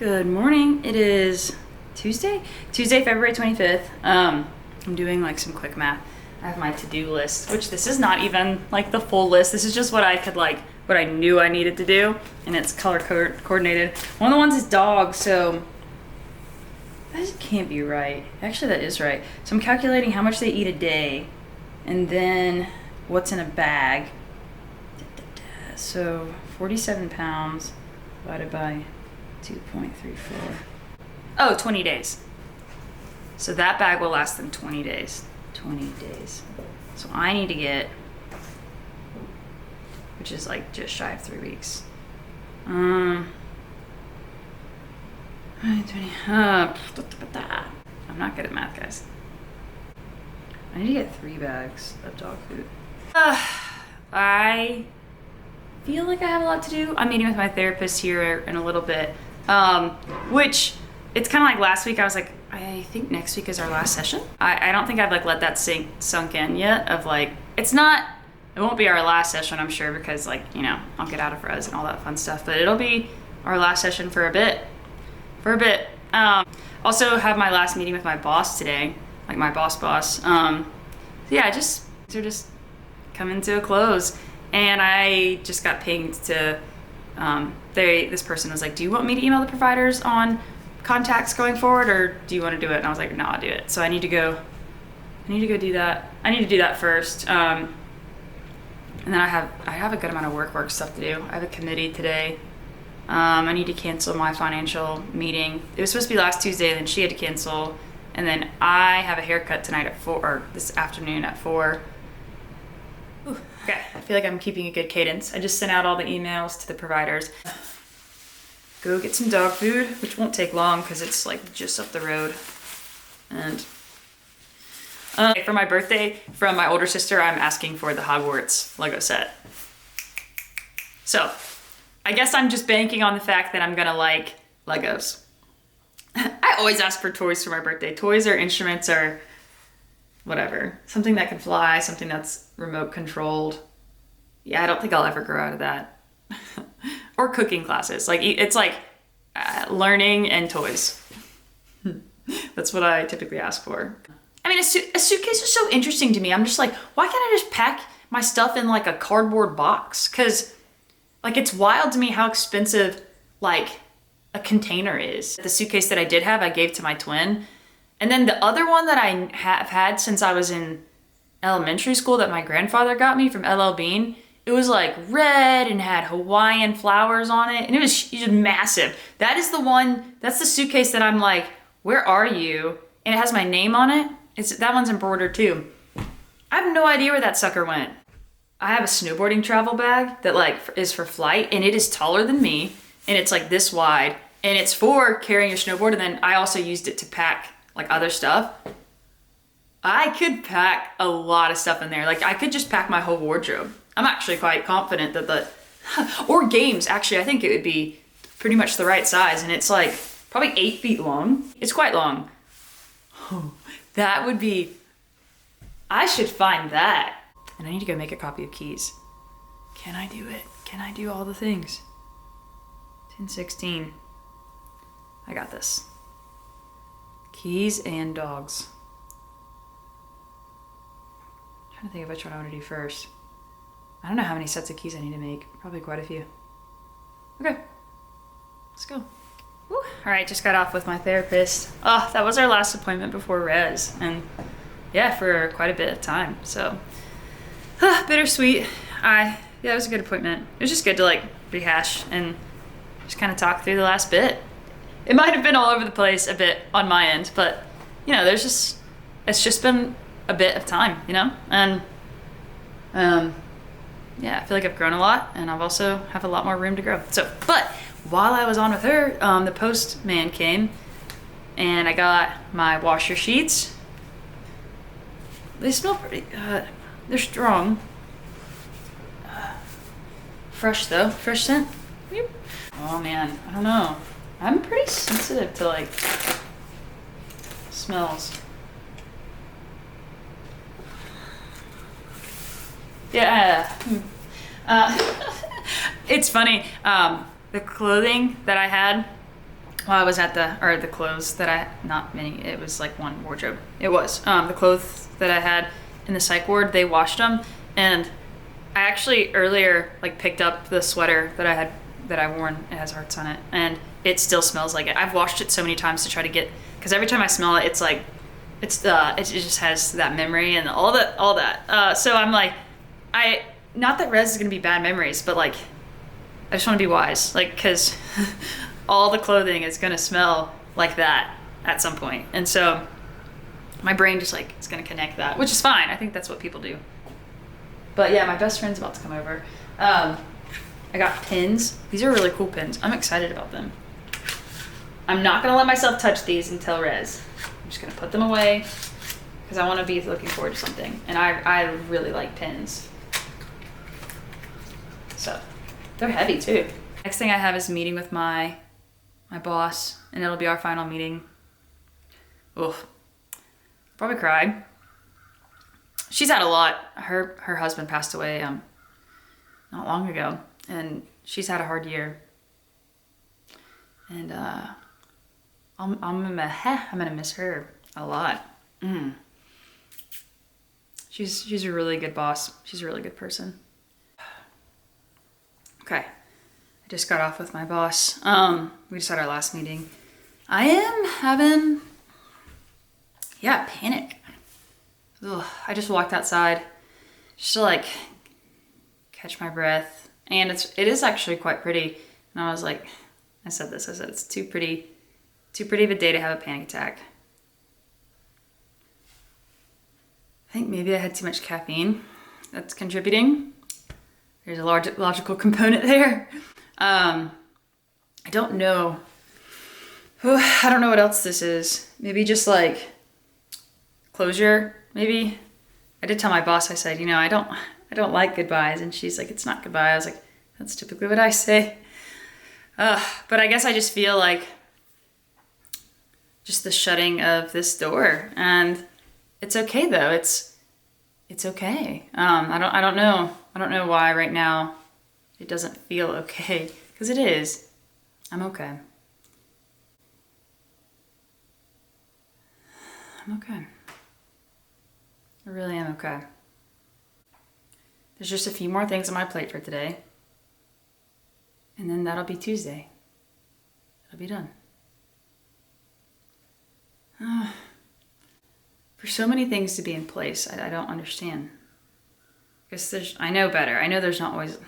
Good morning. It is Tuesday, February 25th. I'm doing like some quick math. I have my to-do list, which this is not even like the full list. This is just what I could what I knew I needed to do, and it's color coordinated. One of the ones is dogs, so that can't be right. Actually, that is right. So I'm calculating how much they eat a day, and then what's in a bag. So 47 pounds divided by 2.34. Oh, 20 days. So that bag will last them 20 days. 20 days. So I need to get, which is like just shy of 3 weeks. 20, I'm not good at math, guys. I need to get 3 bags of dog food. I feel like I have a lot to do. I'm meeting with my therapist here in a little bit, which it's kind of like last week. I was like, I think next week is our last session. I don't think I've let that sunk in yet of it won't be our last session, I'm sure, because I'll get out of res and all that fun stuff, but it'll be our last session for a bit. Also have my last meeting with my boss today, like my boss. So yeah, they're just coming to a close. And I just got pinged to, this person was like, do you want me to email the providers on contacts going forward, or do you want to do it? And I was like, no, I'll do it. So I need to go do that. I need to do that first. And then I have a good amount of work stuff to do. I have a committee today. I need to cancel my financial meeting. It was supposed to be last Tuesday, and then she had to cancel. And then I have a haircut tonight at 4, or this afternoon at 4. Ooh, okay, I feel like I'm keeping a good cadence. I just sent out all the emails to the providers. Go get some dog food, which won't take long because it's just up the road. And for my birthday, from my older sister, I'm asking for the Hogwarts Lego set. So I guess I'm just banking on the fact that I'm gonna like Legos. I always ask for toys for my birthday. Toys or instruments or whatever. Something that can fly, something that's remote controlled. Yeah, I don't think I'll ever grow out of that. Or cooking classes. It's learning and toys. That's what I typically ask for. I mean, a suitcase is so interesting to me. I'm just like, why can't I just pack my stuff in a cardboard box? Because it's wild to me how expensive a container is. The suitcase that I did have, I gave to my twin. And then the other one that I have had since I was in elementary school that my grandfather got me from LL Bean, it was red and had Hawaiian flowers on it. And it was massive. That's the suitcase that I'm like, where are you? And it has my name on it. That one's embroidered too. I have no idea where that sucker went. I have a snowboarding travel bag that is for flight, and it is taller than me. And it's this wide, and it's for carrying your snowboard. And then I also used it to pack other stuff. I could pack a lot of stuff in there. I could just pack my whole wardrobe. I'm actually quite confident that or games, actually, I think it would be pretty much the right size. And it's probably 8 feet long. It's quite long. Oh, that would be, I should find that. And I need to go make a copy of Keys. Can I do it? Can I do all the things? 10:16. I got this. Keys and dogs. I'm trying to think of which one I want to do first. I don't know how many sets of keys I need to make. Probably quite a few. Okay, let's go. Woo. All right, just got off with my therapist. Oh, that was our last appointment before res. And yeah, for quite a bit of time. So, bittersweet. Yeah, it was a good appointment. It was just good to rehash and just kind of talk through the last bit. It might have been all over the place a bit on my end, but it's just been a bit of time, and yeah, I feel like I've grown a lot, and I've also have a lot more room to grow. So, but while I was on with her, the postman came, and I got my washer sheets. They smell pretty, they're strong. Fresh though, fresh scent. Yep. Oh man, I don't know. I'm pretty sensitive to smells. Yeah. It's funny. The clothing that I had while I was at the clothes that not many, it was like one wardrobe. It was, the clothes that I had in the psych ward, they washed them. And I actually earlier like picked up the sweater that I worn. It has hearts on it, and it still smells like it. I've washed it so many times to try to get, because every time I smell it, it's like, it just has that memory and all that. So I'm like, not that res is gonna be bad memories, but like, I just want to be wise, like, because all the clothing is gonna smell like that at some point, and so my brain just like is gonna connect that, which is fine. I think that's what people do. But yeah, my best friend's about to come over. I got pins. These are really cool pins. I'm excited about them. I'm not gonna let myself touch these until res. I'm just gonna put them away because I want to be looking forward to something, and I really like pins. So they're heavy too. Next thing I have is a meeting with my boss, and it'll be our final meeting. Oof. Probably cry. She's had a lot. Her husband passed away not long ago, and she's had a hard year. And I'm gonna miss her a lot. She's a really good boss. She's a really good person. Okay, I just got off with my boss. We just had our last meeting. I am having, panic. Ugh, I just walked outside just to like catch my breath, and it is actually quite pretty. And I was like, I said it's too pretty of a day to have a panic attack. I think maybe I had too much caffeine. That's contributing. There's a large logical component there. I don't know. I don't know what else this is. Maybe just like closure. Maybe. I did tell my boss, I said, I don't like goodbyes. And she's like, it's not goodbye. I was like, that's typically what I say. But I guess I just feel like just the shutting of this door, and it's okay though. It's okay. I don't know why right now it doesn't feel okay, because it is. I'm okay. I'm okay. I really am okay. There's just a few more things on my plate for today, and then that'll be Tuesday. It'll be done. For so many things to be in place, I don't understand. Because I know better. I know there's not always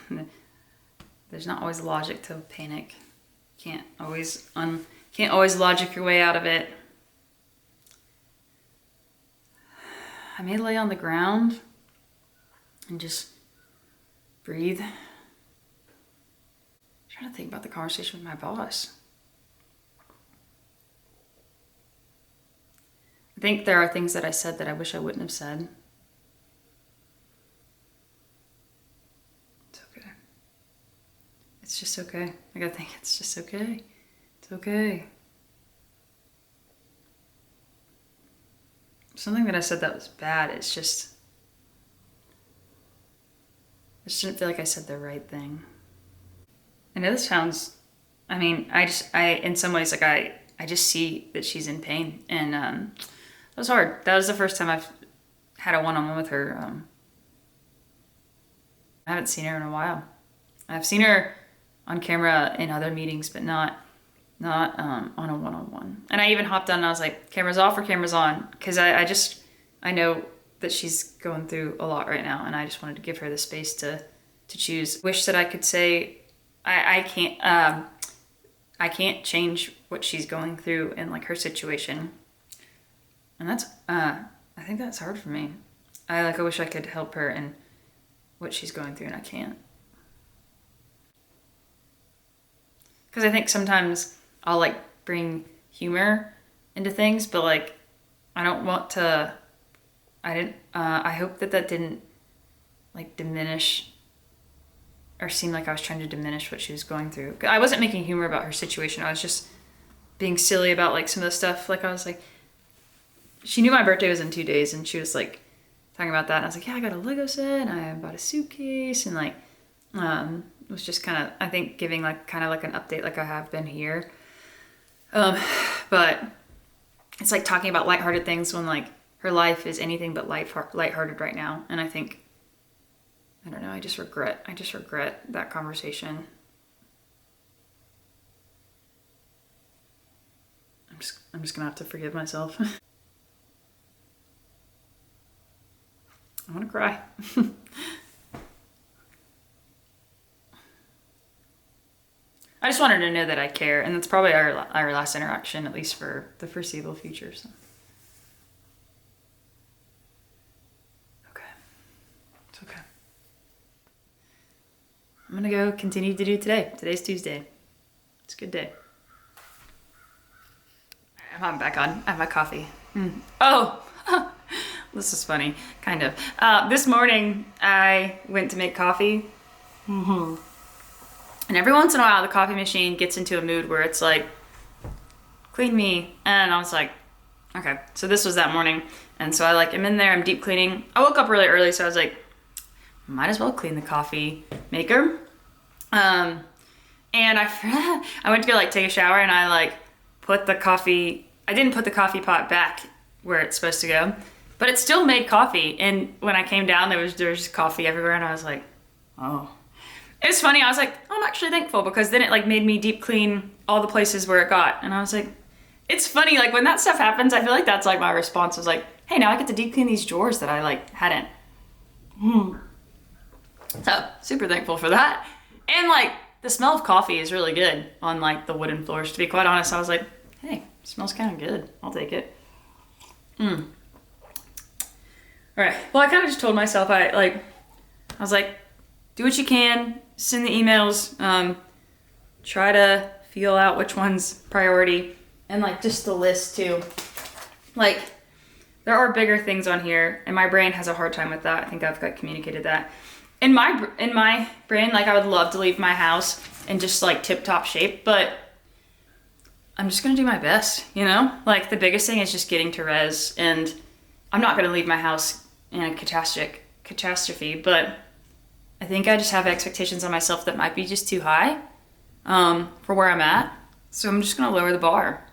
logic to panic. Can't always logic your way out of it. I may lay on the ground and just breathe. I'm trying to think about the conversation with my boss. I think there are things that I said that I wish I wouldn't have said. It's okay. It's just okay. I gotta think it's just okay. It's okay. Something that I said that was bad, I just didn't feel like I said the right thing. I know this sounds, I in some ways, like I just see that she's in pain, and it was hard. That was the first time I've had a one-on-one with her. I haven't seen her in a while. I've seen her on camera in other meetings, but not on a one-on-one. And I even hopped on and I was like, cameras off or cameras on? Because I know that she's going through a lot right now, and I just wanted to give her the space to choose. Wish that I could say I can't change what she's going through in like her situation. And that's, I think that's hard for me. I wish I could help her in what she's going through, and I can't. Because I think sometimes I'll like bring humor into things, but like, I don't want to, I hope that didn't like diminish or seem like I was trying to diminish what she was going through. I wasn't making humor about her situation. I was just being silly about like some of the stuff. Like I was like, she knew my birthday was in 2 days, and she was like talking about that. And I was like, yeah, I got a Lego set, and I bought a suitcase, and like, it was just kind of, I think, giving like kind of like an update like I have been here. But it's like talking about lighthearted things when like her life is anything but lighthearted right now. And I think, I don't know, I just regret that conversation. I'm just gonna have to forgive myself. I wanna cry. I just wanted to know that I care, and that's probably our last interaction, at least for the foreseeable future. So. Okay. It's okay. I'm gonna go continue to do today. Today's Tuesday. It's a good day. I'm back on. I have my coffee. Oh, this is funny, kind of. This morning I went to make coffee. And every once in a while the coffee machine gets into a mood where it's like, clean me. And I was like, okay. So this was that morning. And so I'm in there, I'm deep cleaning. I woke up really early, so I was like, might as well clean the coffee maker. And I went to go like take a shower, and I didn't put the coffee pot back where it's supposed to go, but it still made coffee. And when I came down, there was just coffee everywhere, and I was like, oh. It was funny. I was like, I'm actually thankful, because then it like made me deep clean all the places where it got. And I was like, it's funny, like when that stuff happens, I feel like that's like my response was like, hey, now I get to deep clean these drawers that I like hadn't. So super thankful for that. And like the smell of coffee is really good on like the wooden floors. To be quite honest, I was like, hey, it smells kind of good. I'll take it. All right. Well, I kind of just told myself, I was like, do what you can, send the emails, try to feel out which one's priority, and like just the list too. Like there are bigger things on here, and my brain has a hard time with that. I think I've communicated that. In my brain, like I would love to leave my house in just like tip-top shape, but I'm just gonna do my best, you know? Like the biggest thing is just getting to res, and I'm not gonna leave my house in a catastrophe, but I think I just have expectations on myself that might be just too high for where I'm at. So I'm just gonna lower the bar.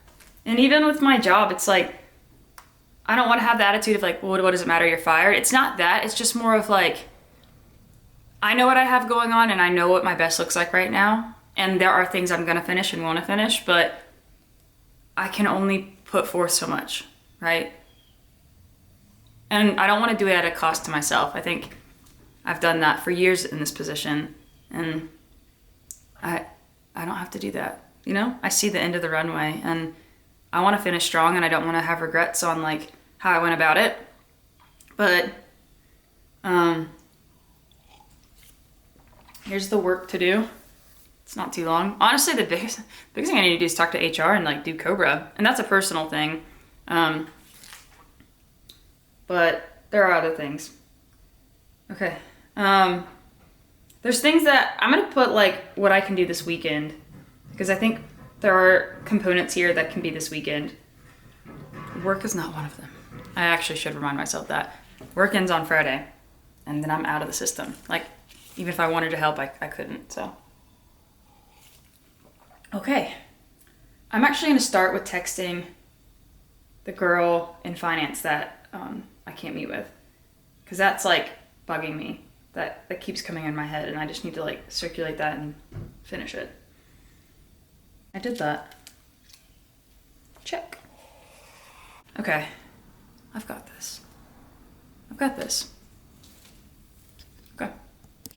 And even with my job, it's like, I don't wanna have the attitude of like, well, what does it matter, you're fired? It's not that, it's just more of like, I know what I have going on, and I know what my best looks like right now. And there are things I'm gonna finish and wanna finish, but I can only put forth so much, right? And I don't wanna do it at a cost to myself. I think I've done that for years in this position, and I don't have to do that, you know? I see the end of the runway, and I wanna finish strong, and I don't wanna have regrets on like how I went about it. But, here's the work to do. It's not too long. Honestly, the biggest thing I need to do is talk to HR and like do Cobra. And that's a personal thing. But there are other things. Okay. There's things that I'm going to put like what I can do this weekend, because I think there are components here that can be this weekend. Work is not one of them. I actually should remind myself that. Work ends on Friday, and then I'm out of the system. Like, even if I wanted to help, I couldn't, so. Okay. I'm actually going to start with texting the girl in finance that I can't meet with, because that's like bugging me. That keeps coming in my head, and I just need to like circulate that and finish it. I did that. Check. Okay. I've got this.